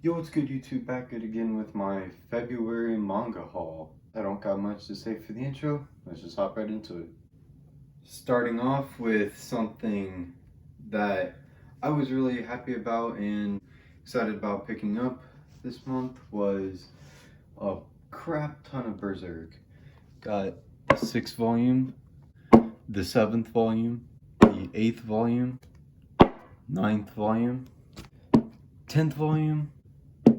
Yo, what's good YouTube? Back at again with my February manga haul. I don't got much to say for the intro. Let's just hop right into it. Starting off with something that I was really happy about and excited about picking up this month was a crap ton of Berserk. Got the 6th volume, the 7th volume, the 8th volume, 9th volume, 10th volume,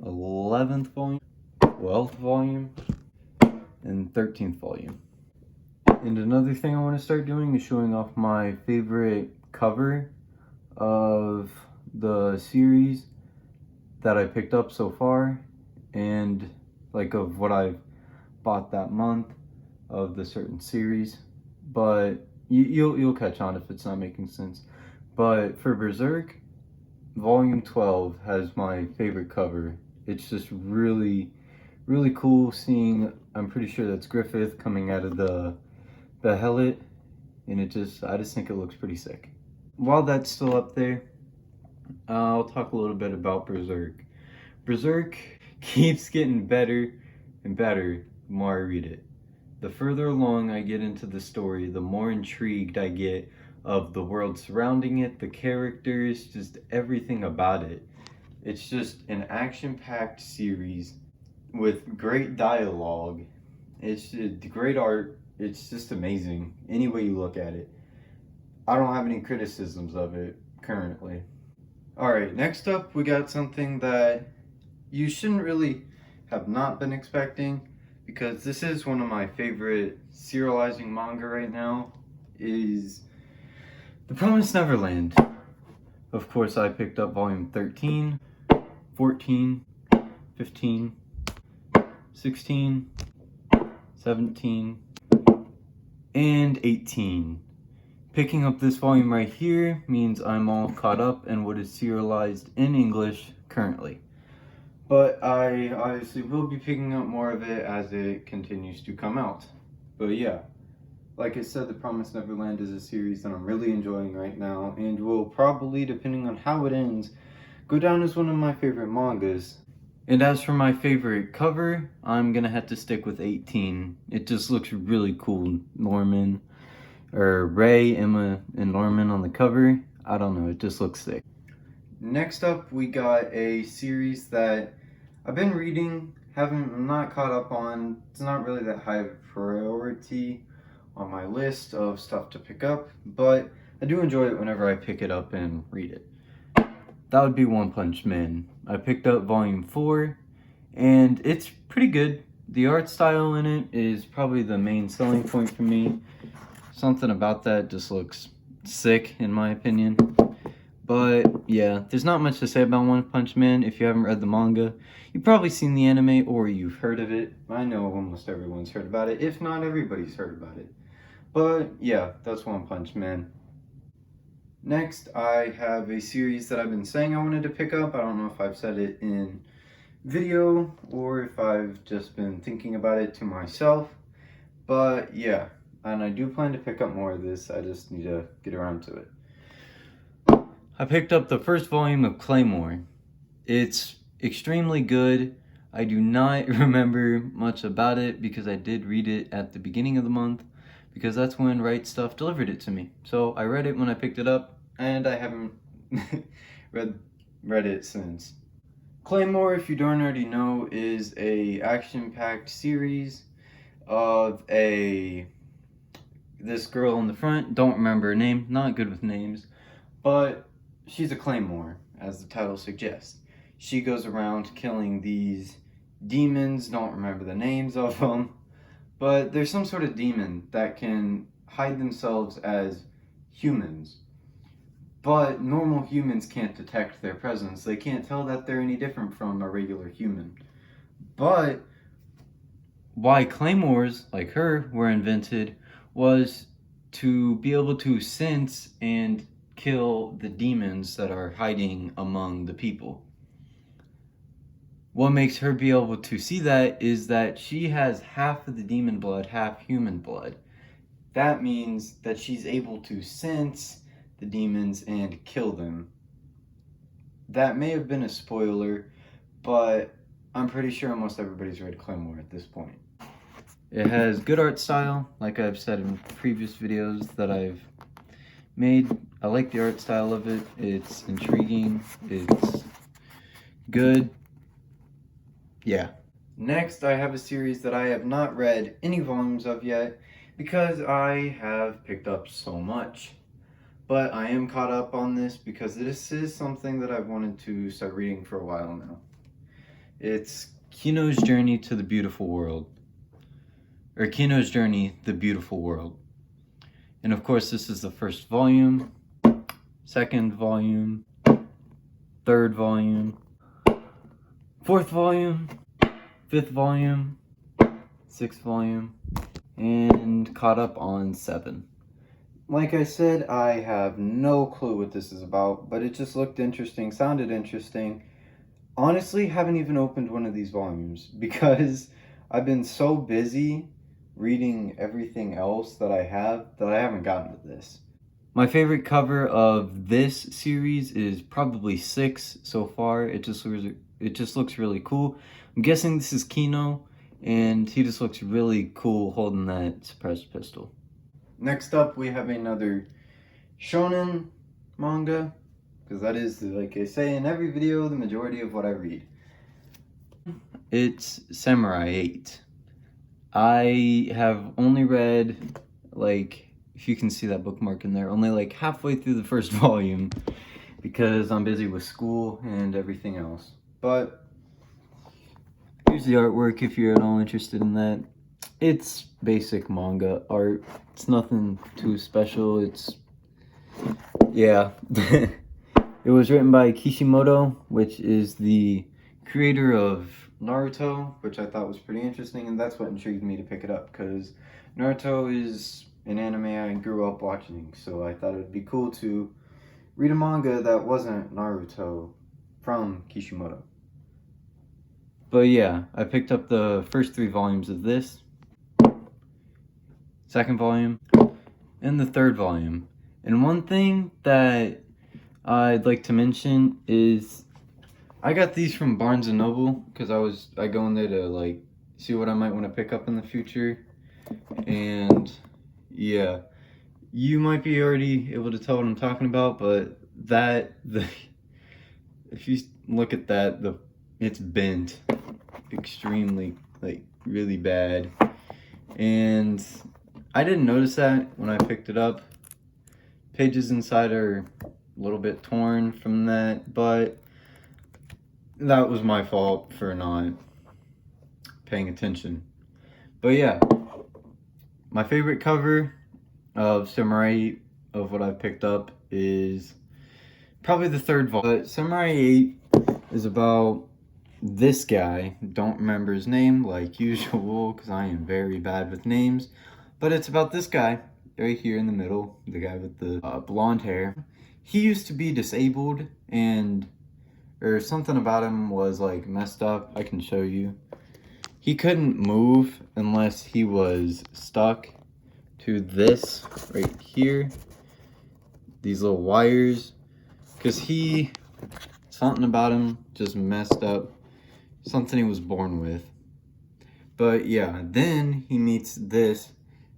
11th volume, 12th volume, and 13th volume. And another thing I want to start doing is showing off my favorite cover of the series that I picked up so far, and like of what I've bought that month of the certain series. But you'll catch on if it's not making sense. But for Berserk, Volume 12 has my favorite cover. It's just really cool seeing, I'm pretty sure that's Griffith coming out of the helmet, and I just think it looks pretty sick. While that's still up there, I'll talk a little bit about Berserk. Berserk keeps getting better and better the more I read it. The further along I get into the story, the more intrigued I get of the world surrounding it, the characters, just everything about it. It's just an action-packed series with great dialogue. It's great art. It's just amazing any way you look at it. I don't have any criticisms of it currently. Alright, next up we got something that you shouldn't really have not been expecting, because this is one of my favorite serializing manga right now, is The Promise Neverland. Of course, I picked up volume 13, 14, 15, 16, 17, and 18. Picking up this volume right here means I'm all caught up in what is serialized in English currently. But I obviously will be picking up more of it as it continues to come out. But yeah, like I said, The Promised Neverland is a series that I'm really enjoying right now, and will probably, depending on how it ends, go down as one of my favorite mangas. And as for my favorite cover, I'm gonna have to stick with 18. It just looks really cool. Norman, or Ray, Emma, and Norman on the cover. I don't know, it just looks sick. Next up, we got a series that I've been reading, I'm not caught up on. It's not really that high of a priority on my list of stuff to pick up, but I do enjoy it whenever I pick it up and read it. That would be One Punch Man. I picked up volume 4, and it's pretty good. The art style in it is probably the main selling point for me. Something about that just looks sick, in my opinion. But yeah, there's not much to say about One Punch Man. If you haven't read the manga, you've probably seen the anime or you've heard of it. I know almost everyone's heard about it, if not everybody's heard about it. But yeah, that's One Punch Man. Next, I have a series that I've been saying I wanted to pick up. I don't know if I've said it in video or if I've just been thinking about it to myself. But yeah, and I do plan to pick up more of this. I just need to get around to it. I picked up the first volume of Claymore. It's extremely good. I do not remember much about it because I did read it at the beginning of the month, because that's when Right Stuff delivered it to me. So I read it when I picked it up, and I haven't read it since. Claymore, if you don't already know, is a action-packed series of this girl in the front. Don't remember her name, not good with names, but she's a Claymore, as the title suggests. She goes around killing these demons, don't remember the names of them, but there's some sort of demon that can hide themselves as humans. But normal humans can't detect their presence. They can't tell that they're any different from a regular human. But why Claymores, like her, were invented was to be able to sense and kill the demons that are hiding among the people. What makes her be able to see that is that she has half of the demon blood, half human blood. That means that she's able to sense the demons and kill them. That may have been a spoiler, but I'm pretty sure almost everybody's read Claymore at this point. It has good art style, like I've said in previous videos that I've made. I like the art style of it. It's intriguing. It's good. Yeah. Next, I have a series that I have not read any volumes of yet because I have picked up so much. But I am caught up on this because this is something that I've wanted to start reading for a while now. It's Kino's Journey to the Beautiful World. Or Kino's Journey, the Beautiful World. And of course, this is the first volume, second volume, third volume, fourth volume, fifth volume, sixth volume, and caught up on 7. Like I said, I have no clue what this is about, but it just looked interesting, sounded interesting. Honestly, haven't even opened one of these volumes because I've been so busy reading everything else that I haven't gotten to this. My favorite cover of this series is probably 6 so far. It just looks really cool. I'm guessing this is Kino, and he just looks really cool holding that suppressed pistol. Next up, we have another shonen manga, because that is, like I say in every video, the majority of what I read. It's Samurai 8. I have only read, like, if you can see that bookmark in there, only like halfway through the first volume because I'm busy with school and everything else. But here's the artwork if you're at all interested in that. It's basic manga art. It's nothing too special. It's, yeah. It was written by Kishimoto, which is the creator of Naruto, which I thought was pretty interesting, and that's what intrigued me to pick it up, because Naruto is an anime I grew up watching, so I thought it would be cool to read a manga that wasn't Naruto from Kishimoto. But yeah, I picked up the first 3 volumes of this, second volume, and the third volume. And one thing that I'd like to mention is I got these from Barnes & Noble because I go in there to like see what I might want to pick up in the future. And yeah, you might be already able to tell what I'm talking about, but if you look at that, it's bent extremely, like really bad. And I didn't notice that when I picked it up. Pages inside are a little bit torn from that, but that was my fault for not paying attention. But yeah, my favorite cover of Samurai 8 of what I picked up is probably the third volume. But Samurai 8 is about this guy. Don't remember his name like usual because I am very bad with names. But it's about this guy right here in the middle, the guy with the blonde hair. He used to be disabled, or something about him was like messed up. I can show you. He couldn't move unless he was stuck to this right here, these little wires, because something about him just messed up, something he was born with. But yeah, then he meets this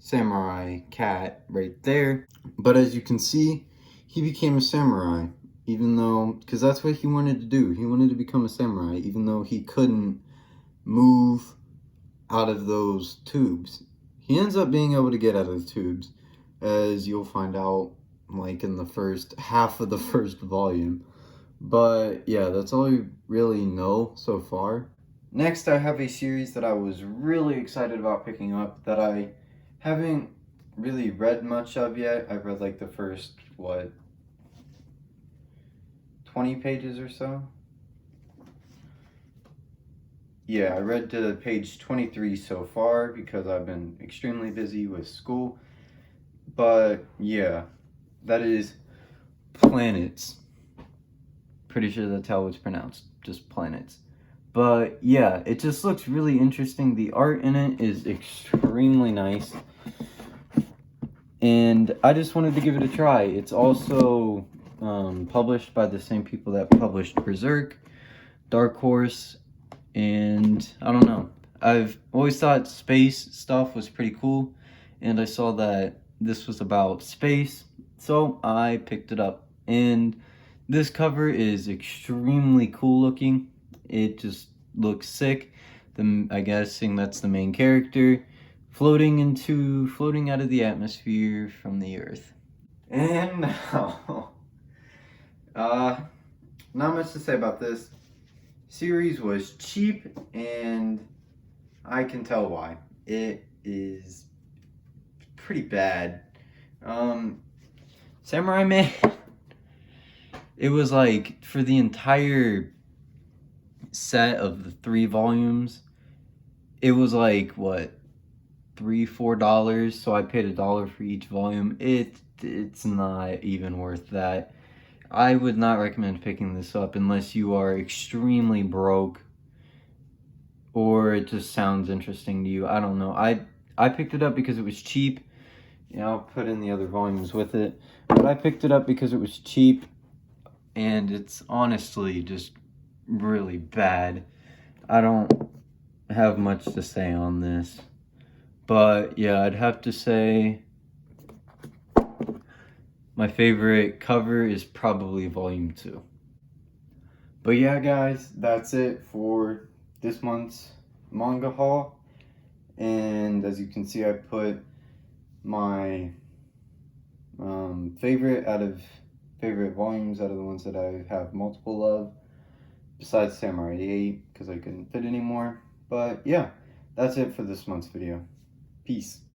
samurai cat right there. But as you can see, he became a samurai, even though, because that's what he wanted to do. He wanted to become a samurai, even though he couldn't move out of those tubes. He ends up being able to get out of the tubes, as you'll find out like in the first half of the first volume. But yeah, that's all we really know so far. Next, I have a series that I was really excited about picking up that I haven't really read much of yet. I've read like the first, 20 pages or so? Yeah, I read to page 23 so far because I've been extremely busy with school. But yeah, that is Planets. Pretty sure that's how it's pronounced, just Planets. But yeah, it just looks really interesting. The art in it is extremely nice. And I just wanted to give it a try. It's also published by the same people that published Berserk. Dark Horse, and I don't know. I've always thought space stuff was pretty cool, and I saw that this was about space, so I picked it up. And this cover is extremely cool looking. It just looks sick. I'm guessing that's the main character floating out of the atmosphere from the Earth. And now, not much to say about this. Series was cheap, and I can tell why. It is pretty bad. Samurai Man, it was like for the entire set of the 3 volumes, it was like what, $3-4, so I paid $1 for each volume. It's not even worth that. I would not recommend picking this up unless you are extremely broke or it just sounds interesting to you. I don't know. I picked it up because it was cheap. You know, I'll put in the other volumes with it. But I picked it up because it was cheap, and it's honestly just really bad. I don't have much to say on this. But yeah, I'd have to say my favorite cover is probably volume 2. But yeah, guys, that's it for this month's manga haul. And as you can see, I put my favorite volumes out of the ones that I have multiple of, besides Samurai 8, because I couldn't fit anymore. But yeah, that's it for this month's video. Peace.